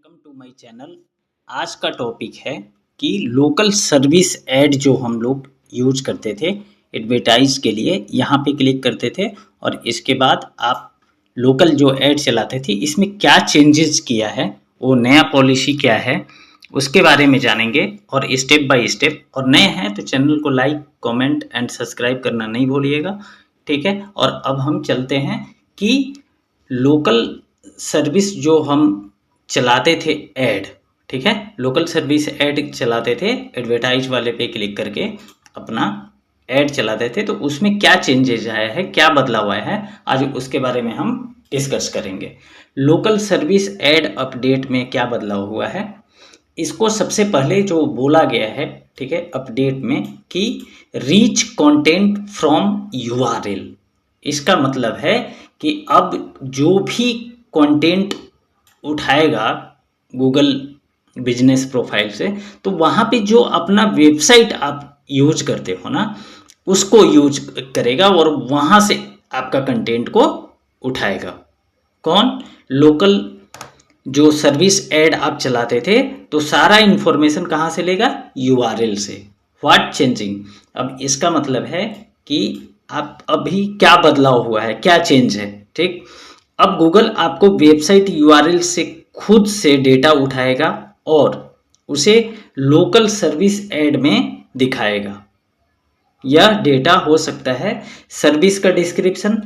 Welcome to my channel. आज का topic है कि लोकल सर्विस ऐड जो हम लोग यूज करते थे एडवर्टाइज के लिए, यहाँ पे क्लिक करते थे और इसके बाद आप लोकल जो ऐड चलाते थे इसमें क्या चेंजेस किया है, वो नया पॉलिसी क्या है, उसके बारे में जानेंगे और स्टेप बाय स्टेप। और नए हैं तो चैनल को लाइक कमेंट एंड सब्सक्राइब करना नहीं भूलिएगा, ठीक है। और अब हम चलते हैं कि लोकल सर्विस जो हम चलाते थे ऐड, ठीक है, लोकल सर्विस ऐड चलाते थे, एडवर्टाइज वाले पे क्लिक करके अपना ऐड चलाते थे, तो उसमें क्या चेंजेस आया है, क्या बदलाव आया है, आज उसके बारे में हम डिस्कस करेंगे। लोकल सर्विस ऐड अपडेट में क्या बदलाव हुआ है, इसको सबसे पहले जो बोला गया है, ठीक है, अपडेट में कि रीच कंटेंट फ्रॉम यूआरएल। इसका मतलब है कि अब जो भी कंटेंट उठाएगा गूगल बिजनेस प्रोफाइल से, तो वहाँ पे जो अपना वेबसाइट आप यूज करते हो ना, उसको यूज करेगा और वहाँ से आपका कंटेंट को उठाएगा। कौन? लोकल जो सर्विस ऐड आप चलाते थे, तो सारा इंफॉर्मेशन कहाँ से लेगा? यूआरएल से। What changing? अब इसका मतलब है कि आप अभी क्या बदलाव हुआ है, क्या चेंज है, ठीक। अब गूगल आपको वेबसाइट यूआरएल से खुद से डेटा उठाएगा और उसे लोकल सर्विस ऐड में दिखाएगा। यह डेटा हो सकता है सर्विस का डिस्क्रिप्शन,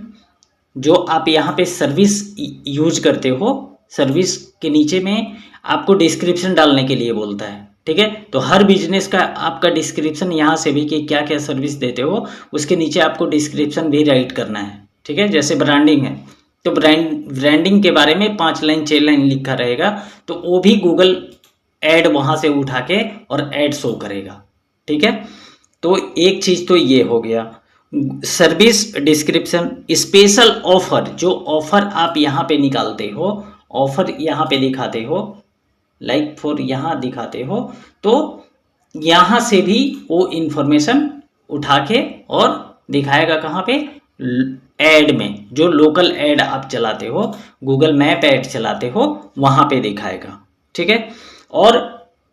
जो आप यहाँ पे सर्विस यूज करते हो, सर्विस के नीचे में आपको डिस्क्रिप्शन डालने के लिए बोलता है, ठीक है। तो हर बिजनेस का आपका डिस्क्रिप्शन यहाँ से भी कि क्या क्या सर्विस देते हो, उसके नीचे आपको डिस्क्रिप्शन भी राइट करना है, ठीक है। जैसे ब्रांडिंग है तो ब्रांडिंग के बारे में 5 लाइन 6 लाइन लिखा रहेगा, तो वो भी गूगल ऐड वहाँ से उठा के और ऐड शो करेगा, ठीक है। तो एक चीज़ तो ये हो गया। सर्विस डिस्क्रिप्शन, स्पेशल ऑफर, जो ऑफर आप यहाँ पे निकालते हो, ऑफर यहाँ पे दिखाते हो, लाइक फॉर यहाँ दिखाते हो, तो यहाँ से भी वो इंफॉर्मेशन उठा के और दिखाएगा कहाँ पे? ऐड में। जो लोकल ऐड आप चलाते हो, गूगल मैप ऐड चलाते हो, वहाँ पे दिखाएगा, ठीक है। और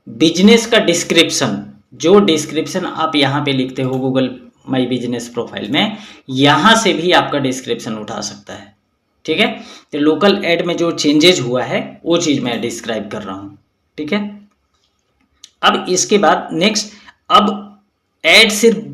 बिजनेस का डिस्क्रिप्शन, जो डिस्क्रिप्शन आप यहाँ पे लिखते हो गूगल माई बिजनेस प्रोफाइल में, यहाँ से भी आपका डिस्क्रिप्शन उठा सकता है, ठीक है। तो लोकल ऐड में जो चेंजेज हुआ है वो चीज़ मैं डिस्क्राइब कर रहा हूँ, ठीक है। अब इसके बाद नेक्स्ट, अब ऐड सिर्फ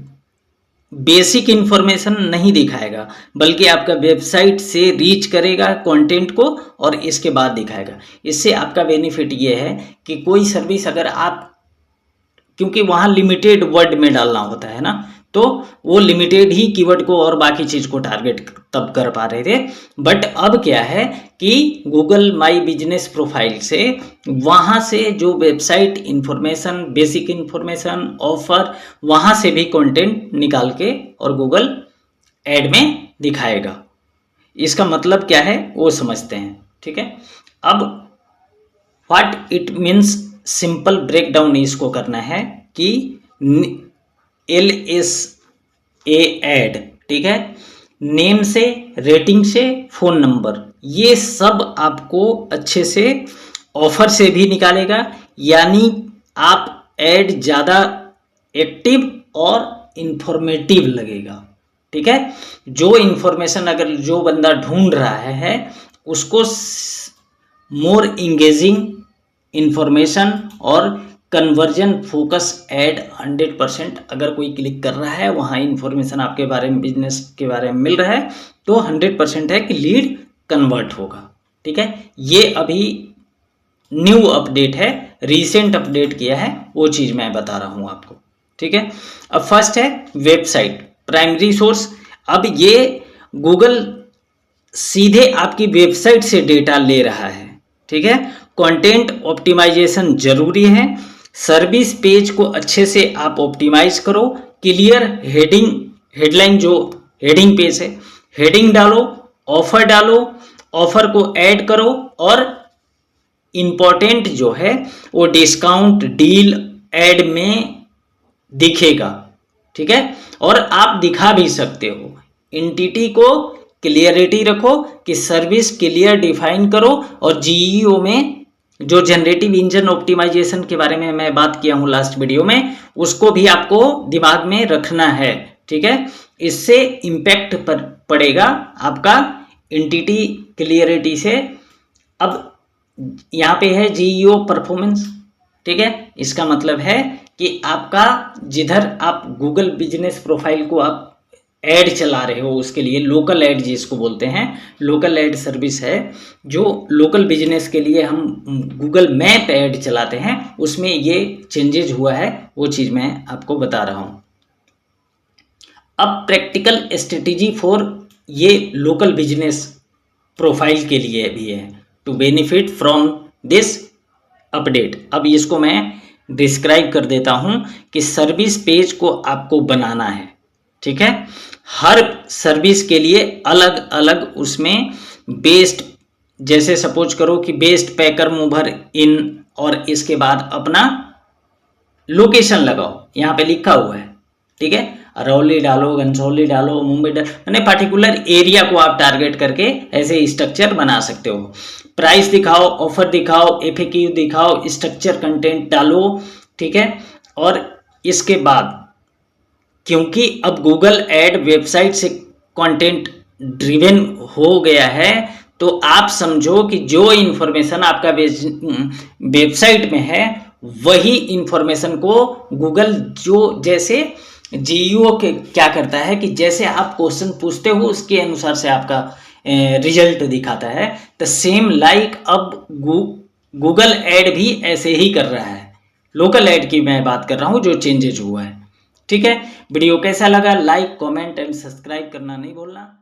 बेसिक इंफॉर्मेशन नहीं दिखाएगा, बल्कि आपका वेबसाइट से रीच करेगा कंटेंट को और इसके बाद दिखाएगा। इससे आपका बेनिफिट ये है कि कोई सर्विस अगर आप, क्योंकि वहाँ लिमिटेड वर्ड में डालना होता है ना, तो वो लिमिटेड ही कीवर्ड को और बाकी चीज़ को टारगेट तब कर पा रहे थे। बट अब क्या है कि गूगल माई बिजनेस प्रोफाइल से, वहाँ से जो website information, basic information, offer, वहाँ से भी कंटेंट निकाल के और गूगल ऐड में दिखाएगा। इसका मतलब क्या है वो समझते हैं, ठीक है। अब what it means, simple breakdown इसको करना है कि LSA ऐड, ठीक है, नेम से, रेटिंग से, फ़ोन नंबर, ये सब आपको अच्छे से ऑफर से भी निकालेगा, यानी आप ऐड ज़्यादा एक्टिव और इंफॉर्मेटिव लगेगा, ठीक है। जो इंफॉर्मेशन अगर जो बंदा ढूंढ रहा है उसको मोर इंगेजिंग इंफॉर्मेशन और कन्वर्जन फोकस ऐड 100%, अगर कोई क्लिक कर रहा है, वहाँ इंफॉर्मेशन आपके बारे में, बिजनेस के बारे में मिल रहा है, तो 100% है कि लीड कन्वर्ट होगा, ठीक है। ये अभी न्यू अपडेट है, रीसेंट अपडेट किया है, वो चीज़ मैं बता रहा हूँ आपको, ठीक है। अब फर्स्ट है वेबसाइट प्राइमरी सोर्स। अब ये गूगल सीधे आपकी वेबसाइट से डेटा ले रहा है, ठीक है। कंटेंट ऑप्टिमाइजेशन जरूरी है, सर्विस पेज को अच्छे से आप ऑप्टिमाइज करो, क्लियर हेडिंग, हेडलाइन जो हेडिंग पेज है, हेडिंग डालो, ऑफर को ऐड करो और इंपॉर्टेंट जो है वो डिस्काउंट डील ऐड में दिखेगा, ठीक है। और आप दिखा भी सकते हो, एंटिटी को क्लियरिटी रखो कि सर्विस क्लियर डिफाइन करो और जीईओ में जो जनरेटिव इंजन ऑप्टिमाइजेशन के बारे में मैं बात किया हूँ लास्ट वीडियो में, उसको भी आपको दिमाग में रखना है, ठीक है। इससे इम्पैक्ट पड़ेगा आपका एंटिटी क्लियरिटी से। अब यहाँ पे है जीईओ परफॉर्मेंस, ठीक है। इसका मतलब है कि आपका जिधर आप गूगल बिजनेस प्रोफाइल को आप ऐड चला रहे हो, उसके लिए लोकल ऐड जिसको बोलते हैं, लोकल ऐड सर्विस है जो लोकल बिजनेस के लिए हम गूगल मैप ऐड चलाते हैं, उसमें ये चेंजेज हुआ है, वो चीज़ मैं आपको बता रहा हूँ। अब प्रैक्टिकल स्ट्रेटेजी फॉर ये लोकल बिजनेस प्रोफाइल के लिए भी है to benefit from this update. अब इसको मैं डिस्क्राइब कर देता हूँ कि सर्विस पेज को आपको बनाना है, ठीक है। हर सर्विस के लिए अलग अलग उसमें बेस्ड, जैसे सपोज करो कि बेस्ट पैकर मूवर इन, और इसके बाद अपना लोकेशन लगाओ, यहाँ पे लिखा हुआ है, ठीक है। अरौली डालो, घनसौली डालो, मुंबई डालो, यानी पर्टिकुलर एरिया को आप टारगेट करके ऐसे स्ट्रक्चर बना सकते हो। प्राइस दिखाओ, ऑफर दिखाओ, एफएक्यू दिखाओ, स्ट्रक्चर कंटेंट डालो, ठीक है। और इसके बाद क्योंकि अब गूगल ऐड वेबसाइट से कंटेंट ड्रिवन हो गया है, तो आप समझो कि जो इन्फॉर्मेशन आपका वेबसाइट में है वही इन्फॉर्मेशन को गूगल, जो जैसे जीईओ के क्या करता है कि जैसे आप क्वेश्चन पूछते हो उसके अनुसार से आपका रिजल्ट दिखाता है, तो सेम लाइक अब गूगल ऐड भी ऐसे ही कर रहा है। लोकल ऐड की मैं बात कर रहा हूँ जो चेंजेज हुआ है, ठीक है। वीडियो कैसा लगा, लाइक, कमेंट एंड सब्सक्राइब करना नहीं भूलना।